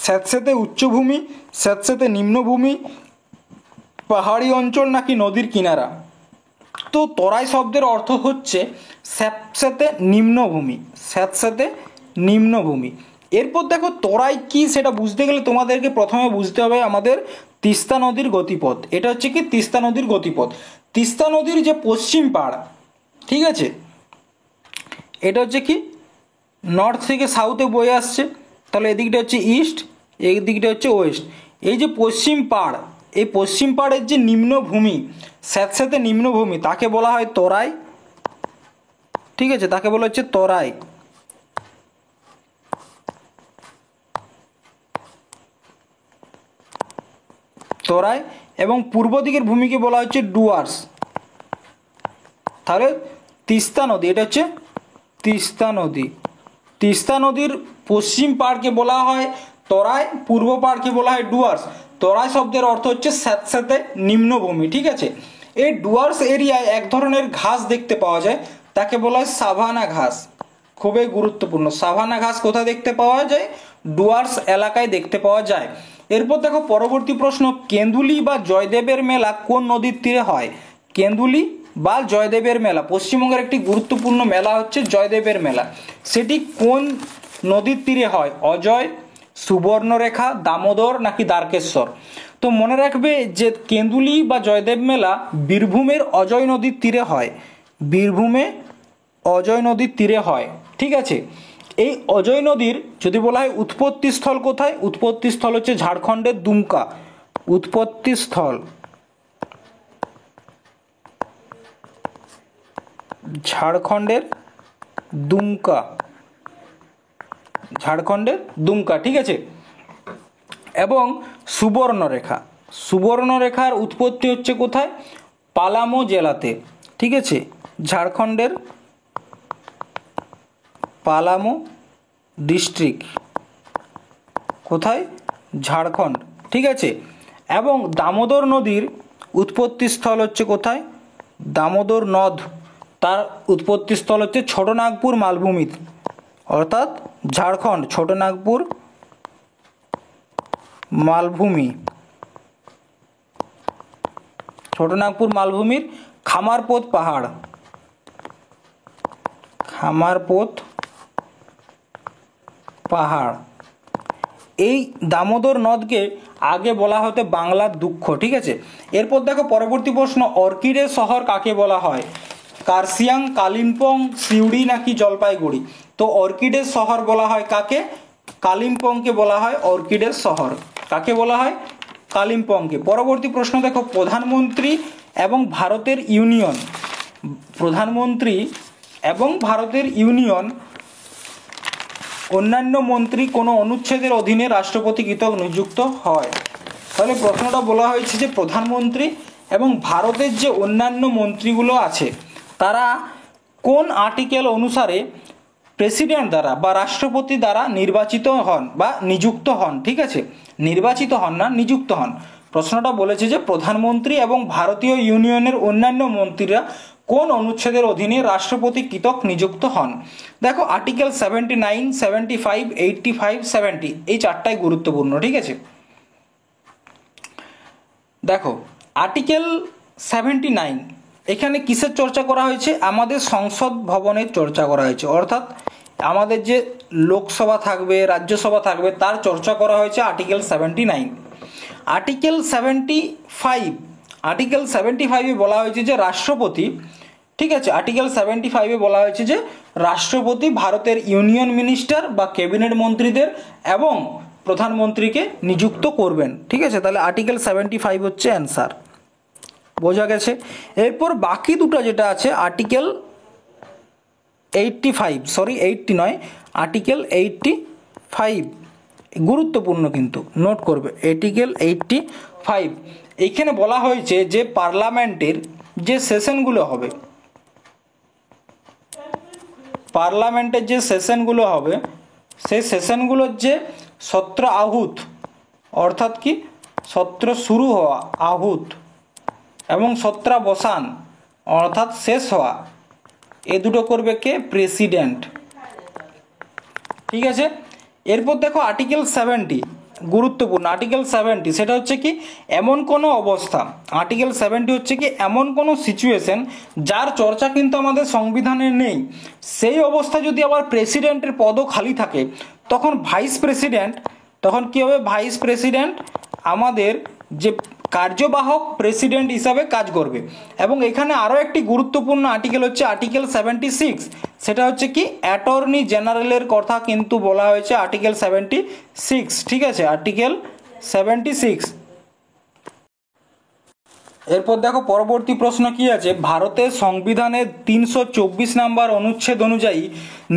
স্যাঁতস্যাঁতে উচ্চভূমি, স্যাঁতস্যাঁতে নিম্নভূমি, পাহাড়ি অঞ্চল নাকি নদীর কিনারা? তো তরাই শব্দের অর্থ হচ্ছে স্যাঁতস্যাঁতে নিম্নভূমি, স্যাঁতস্যাঁতে নিম্নভূমি। এরপর দেখো তরাই কি সেটা বুঝতে গেলে তোমাদেরকে প্রথমে বুঝতে হবে আমাদের তিস্তা নদীর গতিপথ। এটা হচ্ছে কি তিস্তা নদীর গতিপথ। তিস্তা নদীর যে পশ্চিম পাড়, ঠিক আছে, এটা হচ্ছে কি নর্থ থেকে সাউথে বয়ে আসছে, তাহলে এদিকটা হচ্ছে ইস্ট, এই দিকটা হচ্ছে ওয়েস্ট। এই যে পশ্চিম পাড়, এই পশ্চিম পাড়ের যে নিম্নভূমি, স্যাঁতস্যাঁতে নিম্নভূমি, তাকে বলা হয় তরাই। ঠিক আছে, তাকে বলা হচ্ছে তরাই। তরাই। এবং পূর্ব দিকের ভূমিকে বলা হচ্ছে ডুয়ার্স। তাহলে তিস্তা নদী, এটা হচ্ছে তিস্তা নদী। তিস্তা নদীর পশ্চিম পাড়কে বলা হয় তরাই, পূর্ব পাড়কে বলা হয় ডুয়ার্স। তরাই শব্দের অর্থ হচ্ছে স্যাঁতস্যাঁতে নিম্নভূমি। ঠিক আছে, এই ডুয়ার্স এরিয়ায় এক ধরনের ঘাস দেখতে পাওয়া যায়, তাকে বলা হয় সাভানা ঘাস। খুবই গুরুত্বপূর্ণ, সাভানা ঘাস কোথায় দেখতে পাওয়া যায়? ডুয়ার্স এলাকায় দেখতে পাওয়া যায়। এরপর দেখো পরবর্তী প্রশ্ন, কেন্দুলি বা জয়দেবের মেলা কোন নদীর তীরে হয়? কেন্দুলি বা জয়দেবের মেলা, পশ্চিমবঙ্গের একটি গুরুত্বপূর্ণ মেলা হচ্ছে জয়দেবের মেলা। সেটি কোন নদীর তীরে হয়? অজয়, সুবর্ণরেখা, দামোদর নাকি দ্বারকেশ্বর? তো মনে রাখবে যে কেন্দুলি বা জয়দেব মেলা বীরভূমের অজয় নদীর তীরে হয়। বীরভূমে অজয় নদীর তীরে হয়। ঠিক আছে, এই অজয় নদীর যদি বলা হয় উৎপত্তি স্থল কোথায়? উৎপত্তি স্থল হচ্ছে ঝাড়খণ্ডের দুমকা। উৎপত্তি স্থল ঝাড়খণ্ডের দুমকা, ঝাড়খণ্ডের দুমকা। ঠিক আছে, এবং সুবর্ণরেখা, সুবর্ণরেখার উৎপত্তি হচ্ছে কোথায়? পালামো জেলাতে। ঠিক আছে, ঝাড়খণ্ডের পালামো ডিস্ট্রিক্ট, কোথায়? ঝাড়খণ্ড। ঠিক আছে, এবং দামোদর নদীর উৎপত্তি স্থল হচ্ছে কোথায়? দামোদর নদ, তার উৎপত্তি স্থল হচ্ছে ছোটনাগপুর মালভূমিতে, অর্থাৎ ঝাড়খণ্ড ছোটনাগপুর মালভূমি। ছোটনাগপুর মালভূমির খামারপোত পাহাড়, খামারপোত পাহাড়। এই দামোদর নদকে আগে বলা হতো বাংলার দুঃখ। ঠিক আছে, এরপর দেখো পরবর্তী প্রশ্ন, অর্কিডের শহর কাকে বলা হয়? কার্শিয়াং, কালিম্পং, সিউড়ি নাকি জলপাইগুড়ি? তো অর্কিডের শহর বলা হয় কাকে? কালিম্পংকে বলা হয় অর্কিডের শহর। কাকে বলা হয়? কালিম্পংকে। পরবর্তী প্রশ্ন দেখো, প্রধানমন্ত্রী এবং ভারতের ইউনিয়ন, প্রধানমন্ত্রী এবং ভারতের ইউনিয়ন অন্যান্য মন্ত্রী কোনো অনুচ্ছেদের অধীনে রাষ্ট্রপতি কৃতক নিযুক্ত হয়? তাহলে প্রশ্নটা বলা হয়েছে যে প্রধানমন্ত্রী এবং ভারতের যে অন্যান্য মন্ত্রীগুলো আছে তারা কোন আর্টিকেল অনুসারে প্রেসিডেন্ট দ্বারা বা রাষ্ট্রপতি দ্বারা নির্বাচিত হন বা নিযুক্ত হন? ঠিক আছে, নির্বাচিত হন না, নিযুক্ত হন। প্রশ্নটা বলেছে যে প্রধানমন্ত্রী এবং ভারতীয় ইউনিয়নের অন্যান্য মন্ত্রীরা কোন অনুচ্ছেদের অধীনে রাষ্ট্রপতি কৃতক নিযুক্ত হন? দেখো আর্টিকেল 79, 75, 85, 70 এই চারটাই গুরুত্বপূর্ণ। ঠিক আছে, দেখো আর্টিকেল 79 এখানে কিসের চর্চা করা হয়েছে? আমাদের সংসদ ভবনের চর্চা করা হয়েছে, অর্থাৎ আমাদের যে লোকসভা থাকবে, রাজ্যসভা থাকবে, তার চর্চা করা হয়েছে আর্টিকেল 79। আর্টিকেল 75, আর্টিকেল 75-এ বলা হয়েছে যে রাষ্ট্রপতি, ঠিক আছে, আর্টিকেল 75-এ বলা হয়েছে যে রাষ্ট্রপতি ভারতের ইউনিয়ন মিনিস্টার বা ক্যাবিনেট মন্ত্রীদের এবং প্রধানমন্ত্রীকে নিযুক্ত করবেন। ঠিক আছে, তাহলে আর্টিকেল 75 হচ্ছে অ্যান্সার, বোঝা গেছে। এরপর বাকি দুটো যেটা আছে আর্টিকেল 85, সরি 80 নয়, আর্টিকেল 85 গুরুত্বপূর্ণ, কিন্তু নোট করবে আর্টিকেল 85। এইখানে বলা হয়েছে যে পার্লামেন্টের যে সেশনগুলো হবে, পার্লামেন্টের যে সেশনগুলো হবে সেই সেশনগুলোর যে সত্র আহুত, অর্থাৎ কি সত্র শুরু হওয়া আহুত এবং সত্রাবসান অর্থাৎ শেষ হওয়া, এ দুটো করবে কে? প্রেসিডেন্ট। ঠিক আছে, এরপর দেখো আর্টিকেল 70 গুরুত্বপূর্ণ। আর্টিকেল 70 সেটা হচ্ছে কি এমন কোনো অবস্থা, আর্টিকেল 70 হচ্ছে কি এমন কোনো সিচুয়েশন যার চর্চা কিন্তু আমাদের সংবিধানে নেই, সেই অবস্থা যদি আবার প্রেসিডেন্টের পদও খালি থাকে তখন ভাইস প্রেসিডেন্ট, তখন কী হবে? ভাইস প্রেসিডেন্ট আমাদের যে কার্যবাহক প্রেসিডেন্ট হিসাবে কাজ করবে। এবং এখানে আরও একটি গুরুত্বপূর্ণ আর্টিকেল হচ্ছে আর্টিকেল 76, সেটা হচ্ছে কি অ্যাটর্নি জেনারেলের কথা কিন্তু বলা হয়েছে আর্টিকেল 76। ঠিক আছে, আর্টিকেল 76। এরপর দেখো পরবর্তী প্রশ্ন কি আছে, ভারতের সংবিধানের 324 নম্বর অনুচ্ছেদ অনুযায়ী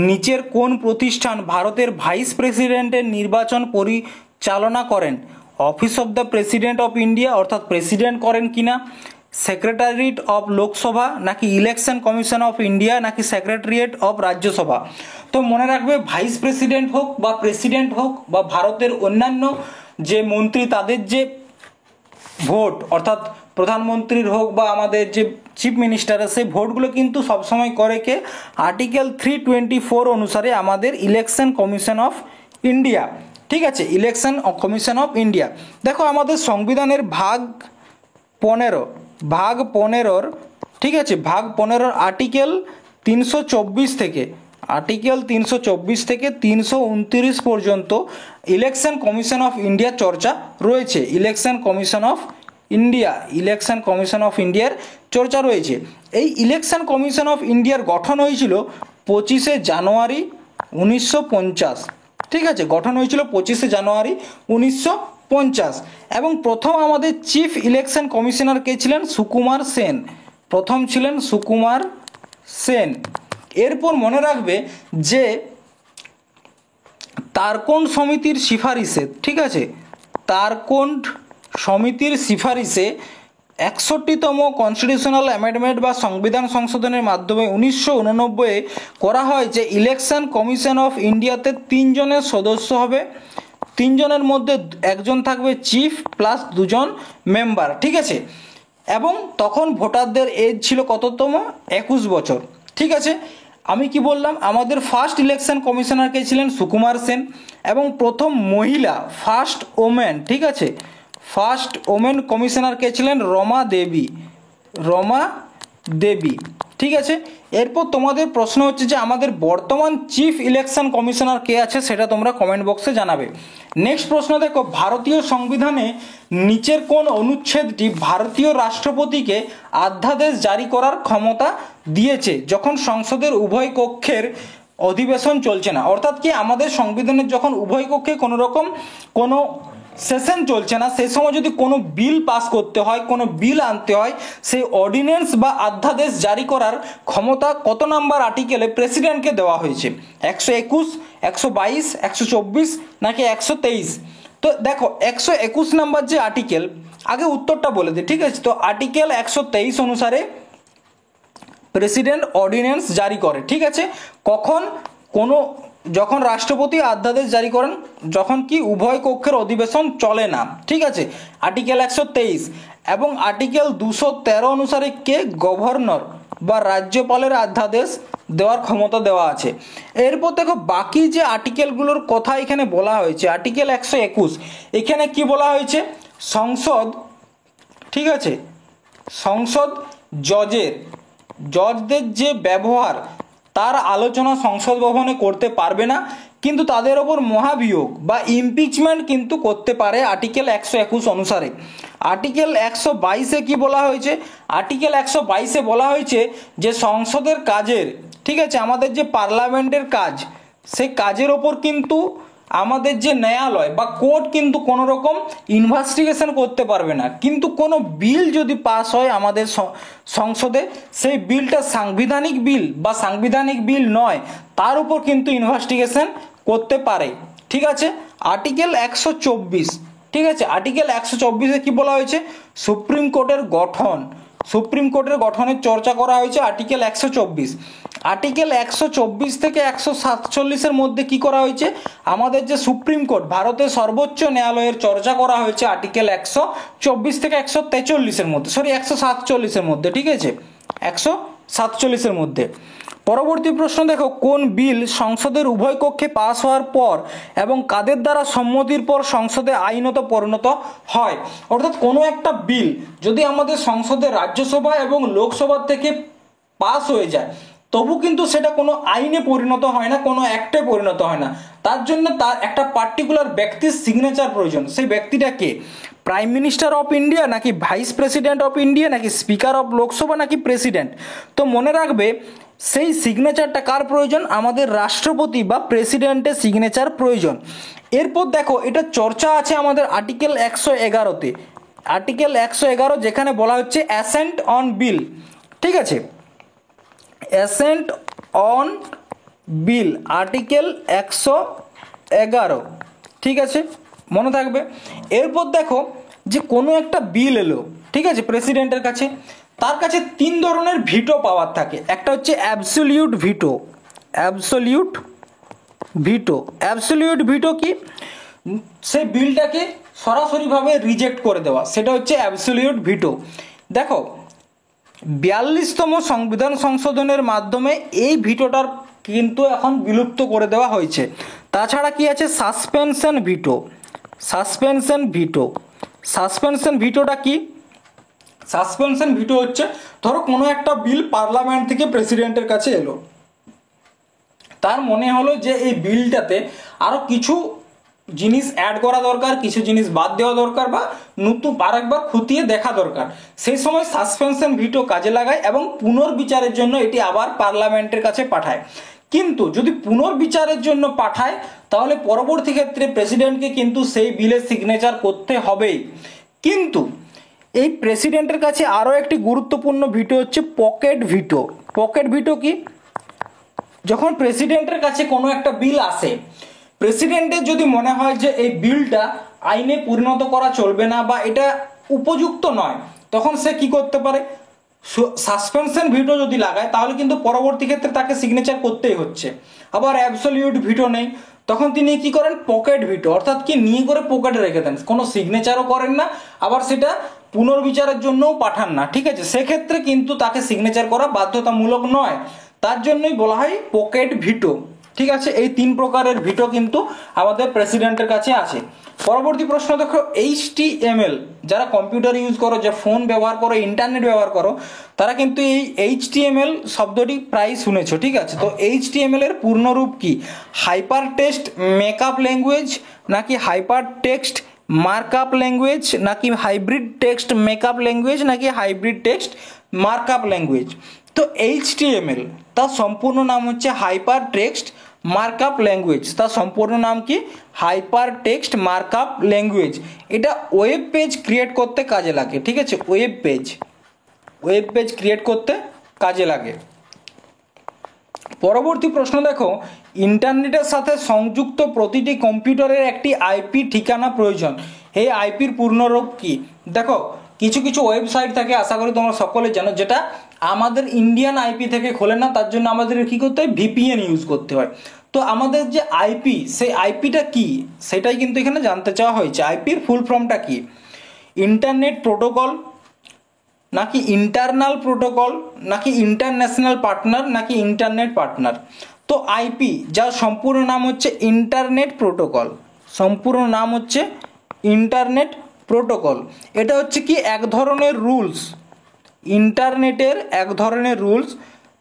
নিচের কোন প্রতিষ্ঠান ভারতের ভাইস প্রেসিডেন্টের নির্বাচন পরিচালনা করেন? Office of the president of India, অর্থাৎ প্রেসিডেন্ট করেন কিনা, সেক্রেটারিয়েট অফ লোকসভা, নাকি ইলেকশন কমিশন অফ ইন্ডিয়া, নাকি সেক্রেটারিয়েট অফ রাজ্যসভা? তো মনে রাখবে ভাইস প্রেসিডেন্ট হোক বা প্রেসিডেন্ট হোক বা ভারতের অন্যান্য যে মন্ত্রী তাদের যে ভোট, অর্থাৎ প্রধানমন্ত্রীর হোক বা আমাদের যে চিফ মিনিস্টারের, সেই ভোটগুলো কিন্তু সবসময় করে কে? আর্টিকেল 324 অনুসারে আমাদের ইলেকশন কমিশন অফ ইন্ডিয়া। ঠিক আছে, ইলেকশন কমিশন অফ ইন্ডিয়া। দেখো আমাদের সংবিধানের ভাগ 15, ঠিক আছে, ভাগ 15 আর্টিকেল 324 থেকে, আর্টিকেল 324 থেকে 329 পর্যন্ত ইলেকশন কমিশন অফ ইন্ডিয়া চর্চা রয়েছে। Election commission of India, election commission of ইন্ডিয়ার চর্চা রয়েছে। এই ইলেকশন কমিশন অফ ইন্ডিয়ার গঠন হয়েছিল 25শে জানুয়ারি 1950। ঠিক আছে, গঠন হয়েছিল 25শে জানুয়ারি 1950। এবং প্রথম আমাদের চিফ ইলেকশন কমিশনার কে ছিলেন? সুকুমার সেন, প্রথম ছিলেন সুকুমার সেন। এরপর মনে রাখবে যে তারকোন সমিতির সিফারিশে, ঠিক আছে, তারকোন সমিতির সিফারিশে 61তম কনস্টিটিউশনাল অ্যামেন্ডমেন্ট বা সংবিধান সংশোধনের মাধ্যমে 1989-এ করা হয় যে ইলেকশন কমিশন অফ ইন্ডিয়াতে 3 জনের সদস্য হবে, 3 জনের মধ্যে একজন থাকবে চিফ প্লাস 2 জন মেম্বার। ঠিক আছে, এবং তখন ভোটারদের এজ ছিল কততম? 21 বছর। ঠিক আছে, আমি কি বললাম, আমাদের ফার্স্ট ইলেকশন কমিশনার কে ছিলেন সুকুমার সেন, এবং প্রথম মহিলা ফার্স্ট ওমেন, ঠিক আছে, ফার্স্ট ওমেন কমিশনার কে ছিলেন রমা দেবী, রমা দেবী। ঠিক আছে, এরপর তোমাদের প্রশ্ন হচ্ছে যে আমাদের বর্তমান চিফ ইলেকশন কমিশনার কে আছে, সেটা তোমরা কমেন্ট বক্সে জানাবে। নেক্সট প্রশ্ন দেখো, ভারতীয় সংবিধানে নিচের কোন অনুচ্ছেদটি ভারতীয় রাষ্ট্রপতিকে অধ্যাদেশ জারি করার ক্ষমতা দিয়েছে যখন সংসদের উভয় কক্ষের অধিবেশন চলছে না? অর্থাৎ কি আমাদের সংবিধানের যখন উভয় কক্ষে কোনো রকম কোনো সেশন চলছে না সেই সময় যদি কোনো বিল পাস করতে হয়, কোনো বিল আনতে হয়, সেই অর্ডিন্যান্স বা অধ্যাদেশ জারি করার ক্ষমতা কত নাম্বার আর্টিকেলে প্রেসিডেন্টকে দেওয়া হয়েছে? 121, 122, 124 নাকি 123? তো দেখো 121 নাম্বার যে আর্টিকেল, আগে উত্তরটা বলে দিই, ঠিক আছে? তো আর্টিকেল 123 অনুসারে প্রেসিডেন্ট অর্ডিন্যান্স জারি করে, ঠিক আছে? কখন? যখন রাষ্ট্রপতি অধ্যাদেশ জারি করেন, যখন কি উভয় কক্ষের অধিবেশন চলে না, ঠিক আছে? আর্টিকেল 123 এবং আর্টিকেল 213 অনুসারে কে গভর্নর বা রাজ্যপালের অধ্যাদেশ দেওয়ার ক্ষমতা দেওয়া আছে। এরপর দেখো বাকি যে আর্টিকেলগুলোর কথা এখানে বলা হয়েছে, আর্টিকেল 121 এখানে কি বলা হয়েছে? সংসদ, ঠিক আছে, সংসদ জজদের যে ব্যবহার তার আলোচনা সংসদ ভবনে করতে পারবে না, কিন্তু তাদের ওপর মহাভিয়োগ বা ইমপিচমেন্ট কিন্তু করতে পারে আর্টিকেল 121 অনুসারে। আর্টিকেল 122-এ কি বলা হয়েছে? আর্টিকেল 122-এ বলা হয়েছে যে সংসদের কাজের, ঠিক আছে, আমাদের যে পার্লামেন্টের কাজ, সেই কাজের ওপর কিন্তু আমাদের যে ন্যায়ালয় বা কোর্ট কিন্তু কোনো রকম ইনভেস্টিগেশন করতে পারবে না, কিন্তু কোনো বিল যদি পাস হয় আমাদের সংসদে, সেই বিলটা সাংবিধানিক বিল বা সাংবিধানিক বিল নয়, তার উপর কিন্তু ইনভেস্টিগেশন করতে পারে, ঠিক আছে? আর্টিকেল 124, ঠিক আছে, আর্টিকেল 124-এ কি বলা হয়েছে? সুপ্রিম কোর্টের গঠনের চর্চা করা হয়েছে আর্টিকেল 124। আর্টিকেল 124 থেকে 147-এর মধ্যে কি করা হয়েছে? আমাদের যে সুপ্রিম কোর্ট, ভারতের সর্বোচ্চ ন্যায়ালয়ের চর্চা করা হয়েছে আর্টিকেল 124 থেকে 143-এর মধ্যে, 147-এর মধ্যে, ঠিক আছে, 147-এর মধ্যে। পরবর্তী প্রশ্ন দেখো, কোন বিল সংসদের উভয় কক্ষে পাস হওয়ার পর এবং কাদের দ্বারা সম্মতির পর সংসদে আইনত পরিণত হয়? অর্থাৎ কোনো একটা বিল যদি আমাদের সংসদের রাজ্যসভা এবং লোকসভা থেকে পাস হয়ে যায়, তবু কিন্তু সেটা কোনো আইনে পরিণত হয় না, কোনো অ্যাক্টে পরিণত হয় না। তার জন্য তার একটা পার্টিকুলার ব্যক্তির সিগনেচার প্রয়োজন। সেই ব্যক্তিটা কে? প্রাইম মিনিস্টার অফ ইন্ডিয়া, নাকি ভাইস প্রেসিডেন্ট অফ ইন্ডিয়া, নাকি স্পিকার অফ লোকসভা, নাকি প্রেসিডেন্ট? তো মনে রাখবে সেই সিগনেচারটা কার প্রয়োজন? আমাদের রাষ্ট্রপতি বা প্রেসিডেন্টের সিগনেচার প্রয়োজন। এরপর দেখো এটা চর্চা আছে আমাদের আর্টিকেল 111-তে, আর্টিকেল 111 যেখানে বলা হচ্ছে অ্যাসেন্ট অন বিল, ঠিক আছে, অ্যাসেন্ট অন বিল, আর্টিকেল 111, ঠিক আছে, মনে থাকবে। এরপর দেখো যে কোনো একটা বিল এলো, ঠিক আছে, প্রেসিডেন্টের কাছে, তার কাছে 3 ধরনের ভিটো পাওয়ার থাকে। একটা হচ্ছে অ্যাবসোলিউট ভিটো। অ্যাবসোলিউট ভিটো কি? সেই বিলটাকে সরাসরিভাবে রিজেক্ট করে দেওয়া, সেটা হচ্ছে অ্যাবসোলিউট ভিটো। দেখো 42তম সংবিধান সংশোধনের মাধ্যমে এই ভিটোটার কিন্তু এখন বিলুপ্ত করে দেওয়া হয়েছে। তাছাড়া কি আছে? সাসপেনশন ভিটোটা কি? সাসপেনশন ভিটো হচ্ছে, ধরো কোনো একটা বিল পার্লামেন্ট থেকে প্রেসিডেন্টের কাছে এলো, তার মনে হলো যে এই বিলটাতে আরো কিছু জিনিস অ্যাড করা দরকার, কিছু জিনিস বাদ দেওয়া দরকার, বা নতুন আরেকবার খতিয়ে দেখা দরকার, সেই সময় সাসপেনশন ভিটো কাজে লাগায় এবং পুনর্বিচারের জন্য এটি আবার পার্লামেন্টের কাছে পাঠায়। কিন্তু যদি পুনর্বিচারের জন্য পাঠায় তাহলে পরবর্তী ক্ষেত্রে প্রেসিডেন্টকে কিন্তু সেই বিলের সিগনেচার করতে হবেই। কিন্তু এই প্রেসিডেন্টের কাছে আরও একটি গুরুত্বপূর্ণ ভিটো হচ্ছে পকেট ভিটো কি? যখন প্রেসিডেন্টের কাছে কোনো একটা বিল আসে, প্রেসিডেন্টের যদি মনে হয় যে এই বিলটা আইনে পরিণত করা চলবে না বা এটা উপযুক্ত নয়, তখন সে কি করতে পারে? সাসপেনশন ভিটো যদি লাগায় তাহলে কিন্তু পরবর্তী ক্ষেত্রে তাকে সিগনেচার করতেই হচ্ছে। আবার অ্যাবসোলিউট ভিটো নেই, তখন তিনি কি করেন? পকেট ভিটো, অর্থাৎ কি নিয়ে করে পকেটে রেখে দেন, কোনো সিগনেচারও করেন না, আবার সেটা পুনর্বিচারের জন্যও পাঠান না, ঠিক আছে? সেক্ষেত্রে কিন্তু তাকে সিগনেচার করা বাধ্যতামূলক নয়, তার জন্যই বলা হয় পকেট ভিটো, ঠিক আছে? এই 3 প্রকারের ভিটো কিন্তু আমাদের প্রেসিডেন্টের কাছে আছে। পরবর্তী প্রশ্ন দেখো, HTML, যারা কম্পিউটার ইউজ করো, যে ফোন ব্যবহার করো, ইন্টারনেট ব্যবহার করো, তারা কিন্তু এই HTML শব্দটি প্রায় শুনেছো, ঠিক আছে? তো HTML এর পূর্ণরূপ কি? হাইপার টেক্সট মেকআপ ল্যাঙ্গুয়েজ, নাকি হাইপার টেক্সট মার্কআপ ল্যাঙ্গুয়েজ, নাকি হাইব্রিড টেক্সট মেকআপ ল্যাঙ্গুয়েজ, নাকি হাইব্রিড টেক্সট মার্কআপ ল্যাঙ্গুয়েজ? তো HTML তার সম্পূর্ণ নাম হচ্ছে হাইপার টেক্সট মার্কআপ ল্যাঙ্গুয়েজ। তার সম্পূর্ণ নাম কি? Hyper text markup language. এটা ওয়েব পেজ ক্রিয়েট করতে কাজে লাগে, ঠিক আছে, ওয়েব পেজ ক্রিয়েট করতে কাজে লাগে। পরবর্তী প্রশ্ন দেখো, ইন্টারনেটের সাথে সংযুক্ত প্রতিটি কম্পিউটারের একটি আইপি ঠিকানা প্রয়োজন, এই আইপির পূর্ণরূপ কি? দেখো কিছু কিছু ওয়েবসাইট থাকে, আশা করি তোমরা সকলে জানো, যেটা আমাদের ইন্ডিয়ান আইপি থেকে খোলে না, তার জন্য আমাদের কি করতে হয়? ভিপিএন ইউজ করতে হয়। তো আমাদের যে আইপি, সেই আইপিটা কি সেটাই কিন্তু এখানে জানতে চাওয়া হয়েছে। আইপির ফুল ফর্মটা কি? ইন্টারনেট প্রোটোকল, নাকি ইন্টারনাল প্রোটোকল, নাকি ইন্টারন্যাশনাল পার্টনার, নাকি ইন্টারনেট পার্টনার? তো আইপি যার সম্পূর্ণ নাম হচ্ছে ইন্টারনেট প্রোটোকল, সম্পূর্ণ নাম হচ্ছে ইন্টারনেট প্রোটোকল। এটা হচ্ছে কি এক ধরনের রুলস, ইন্টারনেটের এক ধরনের রুলস,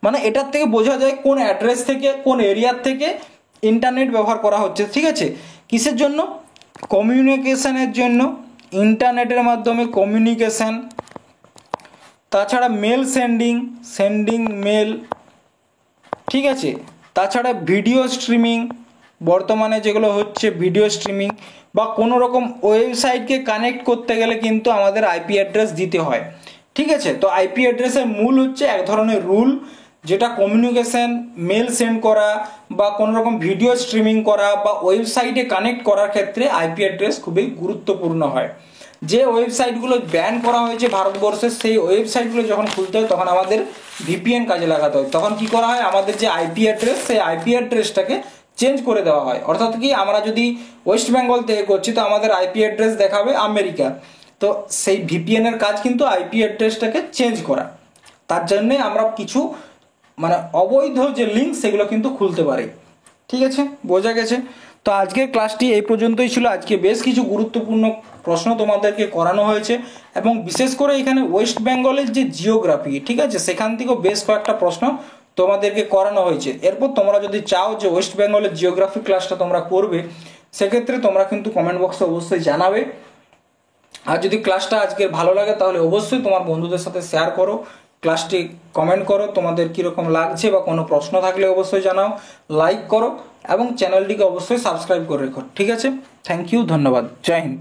মানে এটার থেকে বোঝা যায় কোন অ্যাড্রেস থেকে, কোন এরিয়ার থেকে ইন্টারনেট ব্যবহার করা হচ্ছে, ঠিক আছে। কিসের জন্য? কমিউনিকেশনের জন্য, ইন্টারনেটের মাধ্যমে কমিউনিকেশন, তাছাড়া মেল সেন্ডিং মেল, ঠিক আছে, তাছাড়া ভিডিও স্ট্রিমিং, বর্তমানে যেগুলো হচ্ছে ভিডিও স্ট্রিমিং, বা কোনো রকম ওয়েবসাইটকে কানেক্ট করতে গেলে কিন্তু আমাদের আইপি অ্যাড্রেস দিতে হয়, ঠিক আছে। তো আইপি অ্যাড্রেসের মূল হচ্ছে এক ধরনের রুল, যেটা কমিউনিকেশন, মেল সেন্ড করা, বা কোনো রকম ভিডিও স্ট্রিমিং করা, বা ওয়েবসাইটে কানেক্ট করার ক্ষেত্রে আইপি অ্যাড্রেস খুবই গুরুত্বপূর্ণ হয়। যে ওয়েবসাইটগুলো ব্যান করা হয়েছে ভারতবর্ষে, সেই ওয়েবসাইটগুলো যখন খুলতে হয় তখন আমাদের ভিপিএন কাজে লাগাতে হয়। তখন কি করা হয়? আমাদের যে আইপি অ্যাড্রেস, সেই আইপি অ্যাড্রেসটাকে চেঞ্জ করে দেওয়া হয়। অর্থাৎ কি, আমরা যদি ওয়েস্ট বেঙ্গল থেকে করছি তো আমাদের আইপি অ্যাড্রেস দেখাবে আমেরিকা, তো সেই ভিপিএন এর কাজ কিন্তু আইপি অ্যাড্রেসটাকে চেঞ্জ করা। তার জন্যে আমরা কিছু মানে অবৈধ যে লিঙ্ক সেগুলো কিন্তু খুলতে পারি, ঠিক আছে, বোঝা গেছে। তো আজকের ক্লাসটি এই পর্যন্তই ছিল। আজকে বেশ কিছু গুরুত্বপূর্ণ প্রশ্ন তোমাদেরকে করানো হয়েছে, এবং বিশেষ করে এখানে ওয়েস্ট বেঙ্গলের যে জিওগ্রাফি, ঠিক আছে, সেখান থেকেও বেশ কয়েকটা প্রশ্ন তোমাদেরকে করানো হয়েছে। এরপর তোমরা যদি চাও যে ওয়েস্ট বেঙ্গলের জিওগ্রাফি ক্লাসটা তোমরা করবে, সেক্ষেত্রে তোমরা কিন্তু কমেন্ট বক্সে অবশ্যই জানাবে। আর যদি ক্লাসটা আজকের ভালো লাগে তাহলে অবশ্যই তোমার বন্ধুদের সাথে শেয়ার করো, ক্লাসটি কমেন্ট করো তোমাদের কীরকম লাগছে, বা কোনো প্রশ্ন থাকলে অবশ্যই জানাও, লাইক করো, এবং চ্যানেলটিকে অবশ্যই সাবস্ক্রাইব করে রেখো, ঠিক আছে। থ্যাংক ইউ, ধন্যবাদ, জয় হিন্দ।